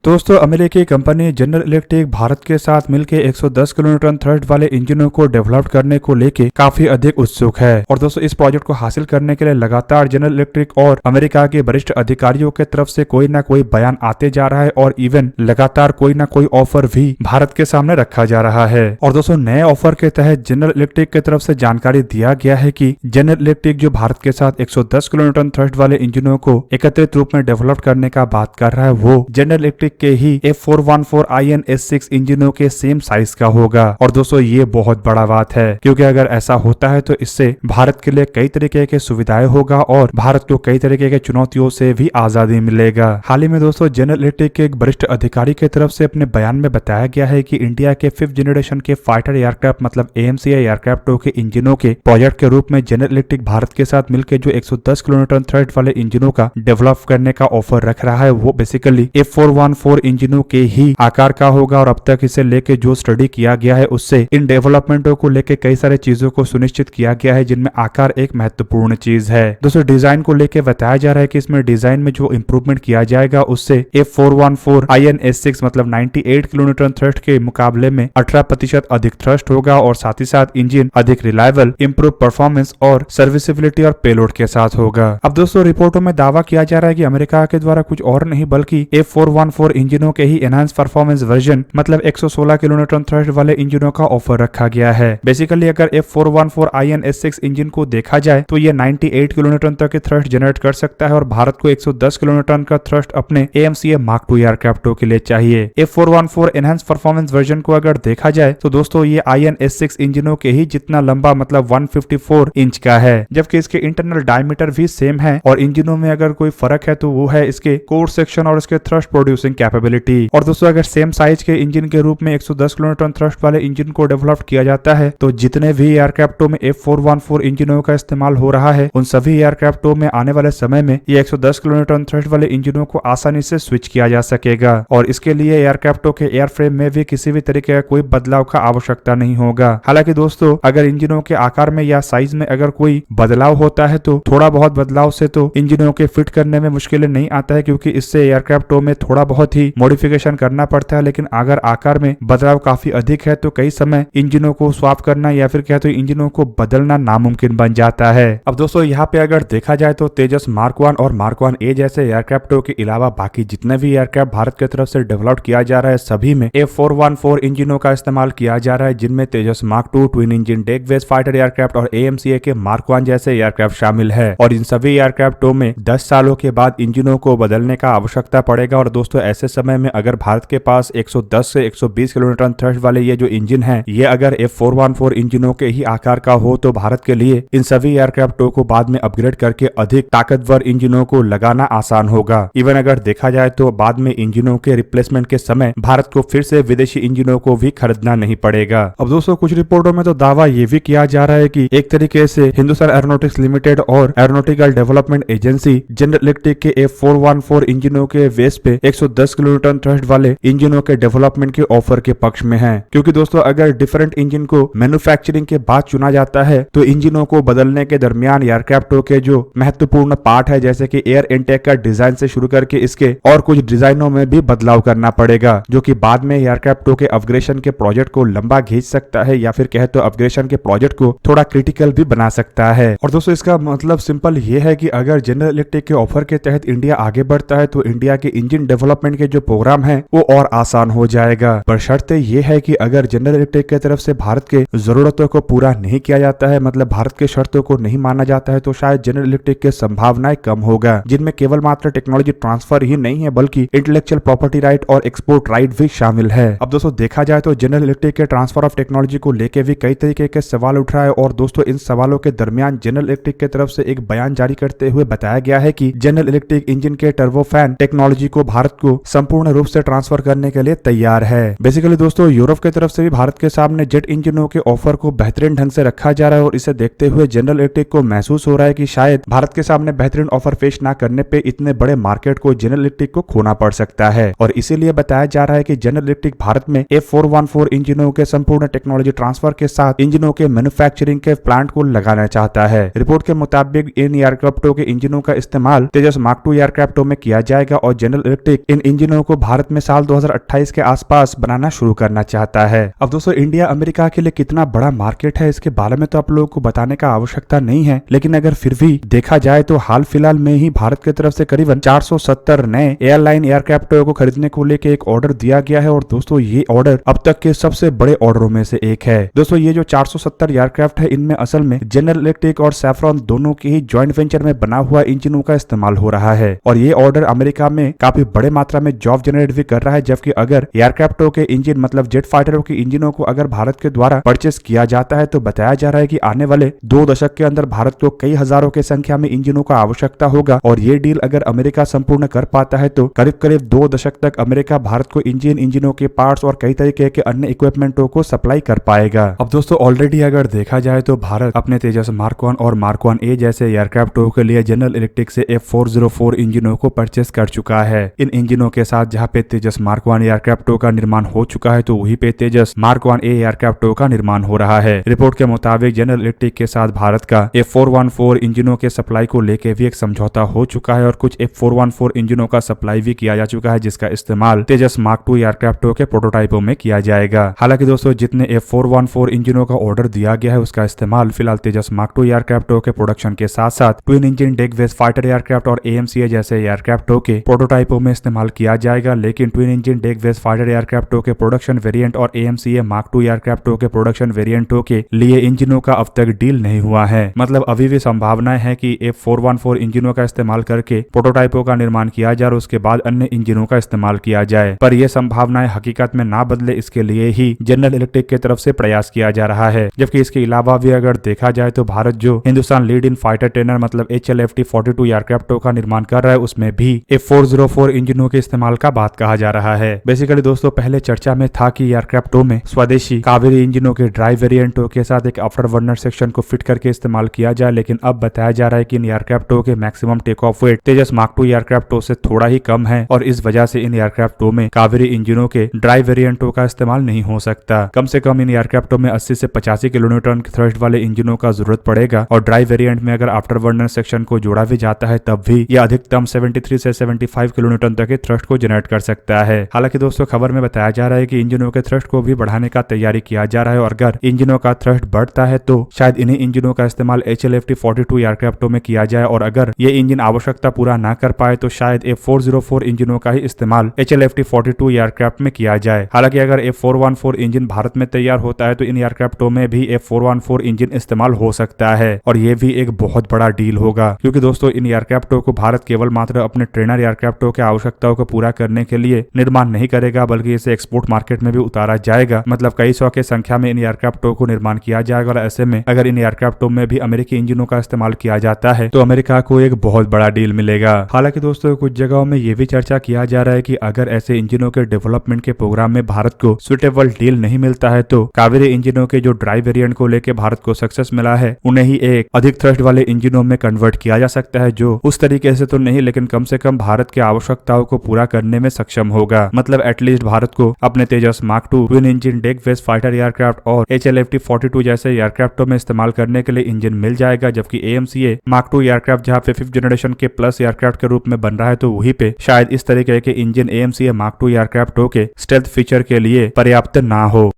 दोस्तों अमेरिकी company general electric Bharat के साथ मिलकर 110 किलोन्यूटन थ्रस्ट वाले इंजनों को डेवलप करने को लेके काफी अधिक उत्सुक है। और दोस्तों इस प्रोजेक्ट को हासिल करने के लिए लगातार जनरल इलेक्ट्रिक और अमेरिका के वरिष्ठ अधिकारियों के तरफ से कोई ना कोई बयान आते जा रहा है और इवन लगातार कोई ना कोई ऑफर भी भारत के सामने रखा जा रहा है। और दोस्तों नए ऑफर के तहत जनरल इलेक्ट्रिक की तरफ से जानकारी दिया गया है कि जनरल इलेक्ट्रिक जो भारत के साथ 110 किलोन्यूटन थ्रस्ट वाले इंजनों को एकत्रित रूप में डेवलप करने का बात कर रहा है वो जनरल इलेक्ट्रिक के ही F414IN S6 इंजनों के सेम साइज का होगा। और दोस्तों ये बहुत बड़ा बात है क्योंकि अगर ऐसा होता है तो इससे भारत के लिए कई तरीके के सुविधाएं होगा और भारत को कई तरीके के चुनौतियों से भी आजादी मिलेगा। हाल ही में दोस्तों जनरल इलेक्ट्रिक के एक वरिष्ठ अधिकारी की तरफ से अपने बयान में बताया गया है कि इंडिया के 5th जनरेशन के फाइटर एयरक्राफ्ट मतलब AMCA एयरक्राफ्टों के इंजनों के प्रोजेक्ट के रूप में जनरल इलेक्ट्रिक भारत के साथ मिलकर जो 110 किलोन्यूटन थ्रस्ट वाले इंजनों का डेवलप करने का ऑफर रख रहा है वो बेसिकली F414 इंजनों के ही आकार का होगा। और अब तक इसे लेके जो स्टडी किया गया है उससे इन डेवलपमेंटों को लेके कई सारे चीजों को सुनिश्चित किया गया है जिनमें आकार एक महत्वपूर्ण चीज है। दोस्तों डिजाइन को लेके बताया जा रहा है कि इसमें डिजाइन में जो इंप्रूवमेंट किया जाएगा उससे F414IN S6 मतलब 98 किलोन्यूटन थ्रस्ट के मुकाबले में 18% अधिक थ्रस्ट होगा और साथ ही साथ इंजन अधिक रिलायबल, इंप्रूव परफॉर्मेंस और सर्विसिबिलिटी और पेलोड के साथ होगा। अब दोस्तों रिपोर्टों में दावा किया जा रहा है कि अमेरिका के द्वारा कुछ और नहीं बल्कि F414 इंजनों के ही एनहांस परफॉर्मेंस वर्जन मतलब 116 किलोन्यूटन थ्रस्ट वाले इंजनों का ऑफर रखा गया है। बेसिकली अगर F414IN S6 इंजन को देखा जाए तो ये 98 किलोन्यूटन तक के थ्रस्ट जनरेट कर सकता है और भारत को 110 किलोन्यूटन का थ्रस्ट अपने AMCA Mark II एयरक्राफ्टों के लिए चाहिए। F414 एनहांस परफॉर्मेंस वर्जन को अगर देखा जाए तो दोस्तों ये IN S6 इंजनों के ही जितना लंबा मतलब 154 इंच का है, जबकि इसके इंटरनल डायमीटर भी सेम है। और इंजनों में अगर कोई फर्क है तो वो है इसके कोर सेक्शन और इसके थ्रस्ट प्रोड्यूसिंग कैपेबिलिटी। और दोस्तों अगर सेम साइज के इंजन के रूप में 110 किलोन्यूटन थ्रस्ट वाले इंजन को डेवलप किया जाता है तो जितने भी एयरक्राफ्टों में F414 इंजनों का इस्तेमाल हो रहा है उन सभी एयरक्राफ्टों में आने वाले समय में ये 110 किलोन्यूटन थ्रस्ट वाले इंजनों को आसानी से स्विच किया जा सकेगा। और इसके लिए एयरक्राफ्टों के एयरफ्रेम में भी किसी भी तरीके का कोई बदलाव का आवश्यकता नहीं होगा। हालांकि दोस्तों अगर इंजनों के आकार में या साइज में अगर कोई बदलाव होता है तो थोड़ा बहुत बदलाव से तो इंजनों के फिट करने में मुश्किलें नहीं आता है क्योंकि इससे एयरक्राफ्टों में थोड़ा बहुत ही मॉडिफिकेशन करना पड़ता है। लेकिन अगर आकार में बदलाव काफी अधिक है तो कई समय इंजनों को स्वैप करना या फिर कहते हैं इंजनों को बदलना नामुमकिन बन जाता है। अब दोस्तों यहाँ पे अगर देखा जाए तो तेजस Mark 1 और Mark 1A जैसे एयरक्राफ्टों के अलावा बाकी जितने भी एयरक्राफ्ट भारत की तरफ से डेवलप किया जा रहा है सभी में F414 इंजनों का इस्तेमाल किया जा रहा है जिनमें तेजस Mark 2 twin engine deck based fighter aircraft और AMCA के Mark 1 जैसे एयरक्राफ्ट शामिल है। और इन सभी एयरक्राफ्टों में 10 सालों के बाद इंजनों को बदलने का आवश्यकता पड़ेगा। और दोस्तों ऐसे समय में अगर भारत के पास 110 से 120 किलोन्यूटन थ्रस्ट वाले ये जो इंजन है ये अगर F414 इंजनों के ही आकार का हो तो भारत के लिए इन सभी एयरक्राफ्टों को बाद में अपग्रेड करके अधिक ताकतवर इंजनों को लगाना आसान होगा। इवन अगर देखा जाए तो बाद में इंजनों के रिप्लेसमेंट के समय भारत को फिर से विदेशी इंजनों को भी खरीदना नहीं पड़ेगा। अब दोस्तों कुछ रिपोर्टों में तो दावा ये भी किया जा रहा है कि एक तरीके से हिंदुस्तान एरोनॉटिक्स लिमिटेड और aeronautical development agency general electric के F414 इंजनों के बेस पे 110 किलोन्यूटन थ्रस्ट वाले इंजनों के डेवलपमेंट के ऑफर के पक्ष में है। क्योंकि दोस्तों अगर डिफरेंट इंजन को मैन्युफैक्चरिंग के बाद चुना जाता है तो इंजनों को बदलने के दरमियान एयरक्राफ्टों के जो महत्वपूर्ण पार्ट है जैसे कि एयर इनटेक का डिजाइन से शुरू करके इसके और कुछ डिजाइनों में भी बदलाव करना पड़ेगा जो कि बाद में एयरक्राफ्टों के अपग्रेडेशन के प्रोजेक्ट को लंबा खींच सकता है या फिर कहे तो अपग्रेडेशन के प्रोजेक्ट को थोड़ा क्रिटिकल भी बना सकता है। और दोस्तों इसका मतलब सिंपल ये है कि अगर जनरल इलेक्ट्रिक के ऑफर के तहत इंडिया आगे बढ़ता है तो इंडिया के इंजन डेवलपमेंट के जो प्रोग्राम है वो और आसान हो जाएगा। पर शर्त ये है कि अगर जनरल इलेक्ट्रिक की तरफ से भारत के जरूरतों को पूरा नहीं किया जाता है मतलब भारत के शर्तों को नहीं माना जाता है तो शायद जनरल इलेक्ट्रिक के संभावनाएं कम होगा जिनमें केवल मात्र टेक्नोलॉजी ट्रांसफर ही नहीं है बल्कि इंटेलेक्चुअल प्रॉपर्टी राइट और एक्सपोर्ट राइट भी शामिल है। अब दोस्तों देखा जाए तो जनरल इलेक्ट्रिक के ट्रांसफर ऑफ टेक्नोलॉजी को लेकर भी कई तरीके के सवाल उठ रहा है। और दोस्तों इन सवालों के दरमियान जनरल इलेक्ट्रिक की तरफ से एक बयान जारी करते हुए बताया गया है कि जनरल इलेक्ट्रिक इंजन के टर्बोफैन टेक्नोलॉजी को भारत को संपूर्ण रूप से ट्रांसफर करने के लिए तैयार है। बेसिकली दोस्तों यूरोप की तरफ से भी भारत के सामने जेट इंजनों के ऑफर को बेहतरीन ढंग से रखा जा रहा है और इसे देखते हुए जनरल इलेक्ट्रिक को महसूस हो रहा है कि शायद भारत के सामने बेहतरीन ऑफर पेश न करने पे इतने बड़े मार्केट को जनरल इलेक्ट्रिक को खोना पड़ सकता है। और इसीलिए बताया जा रहा है कि जनरल इलेक्ट्रिक भारत में F414 इंजनों के संपूर्ण टेक्नोलॉजी ट्रांसफर के साथ इंजनों के मैन्युफैक्चरिंग के प्लांट को लगाना चाहता है। रिपोर्ट के मुताबिक इन एयरक्राफ्टों के इंजनों का इस्तेमाल तेजस Mark 2 एयरक्राफ्टों में किया जाएगा और जनरल इलेक्ट्रिक इन इंजनों को भारत में साल 2028 के आसपास बनाना शुरू करना चाहता है। अब दोस्तों इंडिया अमेरिका के लिए कितना बड़ा मार्केट है इसके बारे में तो आप लोगों को बताने का आवश्यकता नहीं है, लेकिन अगर फिर भी देखा जाए तो हाल फिलहाल में ही भारत की तरफ से करीबन 470 नए एयरलाइन एयरक्राफ्ट को खरीदने को लेकर एक ऑर्डर दिया गया है और दोस्तों ये ऑर्डर अब तक के सबसे बड़े ऑर्डरों में से एक है। दोस्तों ये जो 470 एयरक्राफ्ट है इनमें असल में जनरल इलेक्ट्रिक और सैफ्रॉन दोनों के ही ज्वाइंट वेंचर में बना हुआ इंजनों का इस्तेमाल हो रहा है और ये ऑर्डर अमेरिका में काफी बड़े मात्रा में जॉब जनरेट भी कर रहा है। जबकि अगर एयरक्राफ्टों के इंजन मतलब जेट फाइटरों के इंजनों को अगर भारत के द्वारा परचेस किया जाता है तो बताया जा रहा है कि आने वाले 2 दशक के अंदर भारत को कई हजारों की संख्या में इंजनों का आवश्यकता होगा और ये डील अगर अमेरिका संपूर्ण कर पाता है तो करीब करीब 2 दशक तक अमेरिका भारत को इंजनों के पार्ट्स और कई तरीके के अन्य इक्विपमेंटों को सप्लाई कर पाएगा। अब दोस्तों ऑलरेडी अगर देखा जाए तो भारत अपने तेजस मार्क 1 और मार्क 1A जैसे एयरक्राफ्टों के लिए जनरल इलेक्ट्रिक से F404 इंजनों को परचेस कर चुका है। इन इंजनों के साथ जहां पे तेजस मार्क 1 एयरक्राफ्टों का निर्माण हो चुका है तो वहीं पे तेजस मार्क 1A एयरक्राफ्टों का निर्माण हो रहा है। रिपोर्ट के मुताबिक जनरल इलेक्ट्रिक के साथ भारत का F414 इंजनों के सप्लाई को लेकर भी एक समझौता हो चुका है और कुछ F414 इंजनों का सप्लाई भी किया जा चुका है जिसका इस्तेमाल तेजस मार्क 2 एयरक्राफ्टों के प्रोटोटाइपों में किया जाएगा। हालांकि दोस्तों जितने F414 इंजनों का ऑर्डर दिया गया है उसका इस्तेमाल फिलहाल तेजस मार्क 2 एयरक्राफ्टों के प्रोडक्शन के साथ साथ twin engine deck based fighter aircraft और AMCA जैसे एयरक्राफ्टों के प्रोटोटाइपों में इस्तेमाल किया जाएगा। लेकिन twin engine deck based fighter एयरक्राफ्टों के प्रोडक्शन वेरिएंट और AMCA मार्क 2 एयरक्राफ्टों के प्रोडक्शन वेरिएंटों के लिए इंजनों का अब तक डील नहीं हुआ है। मतलब अभी भी संभावनाएं है कि F414 इंजनों का इस्तेमाल करके प्रोटोटाइपों का निर्माण किया जाए और उसके बाद अन्य इंजनों का इस्तेमाल किया जाए, पर यह संभावनाएं हकीकत में ना बदले इसके लिए ही जनरल इलेक्ट्रिक की तरफ से प्रयास किया जा रहा है। जबकि इसके अलावा भी अगर देखा जाए तो भारत जो Hindustan lead in fighter trainer मतलब HLFT-42 एयरक्राफ्टों का निर्माण कर रहा है उसमें भी F404 इंजनों के इस्तेमाल का बात कहा जा रहा है। बेसिकली दोस्तों पहले चर्चा में था कि एयरक्राफ्टों में स्वदेशी कावेरी इंजनों के ड्राइव वेरिएंटों के साथ एक आफ्टर बर्नर सेक्शन को फिट करके इस्तेमाल किया जाए, लेकिन अब बताया जा रहा है कि इन एयरक्राफ्टों के maximum take of weight Tejas mark 2 एयरक्राफ्टों से थोड़ा ही कम है और इस वजह से इन एयरक्राफ्टों में कावेरी इंजनों के ड्राइव वेरिएंटों का इस्तेमाल नहीं हो सकता। कम से कम इन एयरक्राफ्टों में 80 से 85 किलोन्यूटन थ्रस्ट वाले इंजनों का जरूरत पड़ेगा और ड्राइव वेरिएंट में अगर आफ्टर बर्नर सेक्शन को जोड़ा भी जाता है तब भी यह अधिकतम 73 से 75 किलोन्यूटन तक के थ्रस्ट को जनरेट कर सकता है। हालांकि दोस्तों खबर में बताया जा रहा है कि इंजनों के थ्रस्ट को भी बढ़ाने का तैयारी किया जा रहा है और अगर इंजनों का थ्रस्ट बढ़ता है तो शायद इन्हीं इंजनों का इस्तेमाल HLFT-42 एयरक्राफ्टों में किया जाए और अगर ये इंजन आवश्यकता पूरा ना कर पाए तो शायद F404 इंजनों का ही इस्तेमाल HLFT-42 एयरक्राफ्ट में किया जाए। हालांकि अगर F414 इंजन भारत में तैयार होता है तो इन एयरक्राफ्टों में भी F414 इंजन इस्तेमाल हो सकता है और ये भी एक बहुत बड़ा डील होगा, क्योंकि दोस्तों इन एयरक्राफ्टों को भारत केवल मात्र अपने ट्रेनर एयरक्राफ्टों के आवश्यकताओं को पूरा करने के लिए निर्माण नहीं करेगा बल्कि इसे एक्सपोर्ट मार्केट में भी उतारा जाएगा। मतलब कई सौ की संख्या में इन एयरक्राफ्टों को निर्माण किया जाएगा और ऐसे में अगर इन एयरक्राफ्टों में भी अमेरिकी इंजनों का इस्तेमाल किया जाता है तो अमेरिका को एक बहुत बड़ा डील मिलेगा। हालांकि दोस्तों कुछ जगहों में यह भी चर्चा किया जा रहा है कि अगर ऐसे इंजनों के डेवलपमेंट के प्रोग्राम में भारत को सुटेबल डील नहीं मिलता है तो कावेरी इंजनों के जो ड्राइव वेरिएंट को लेकर भारत को सक्सेस मिला है उन्हें ही एक अधिक थ्रस्ट वाले इंजनों में कन्वर्ट किया जा सकता है, जो उस तरीके से तो नहीं लेकिन कम से कम भारत की आवश्यकताओं को पूरा करने में सक्षम होगा। मतलब एटलीस्ट भारत को अपने Tejas mark 2 twin engine deck based fighter aircraft और HLFT-42 जैसे एयरक्राफ्टों में इस्तेमाल करने के लिए इंजन मिल जाएगा। जबकि AMCA मार्क 2 एयरक्राफ्ट जहां पे 5th जनरेशन के प्लस एयरक्राफ्ट के रूप में बन रहा है तो वहीं पे शायद इस तरीके के इंजन AMCA मार्क 2 एयरक्राफ्टों के स्टेल्थ फीचर के लिए पर्याप्त ना हो।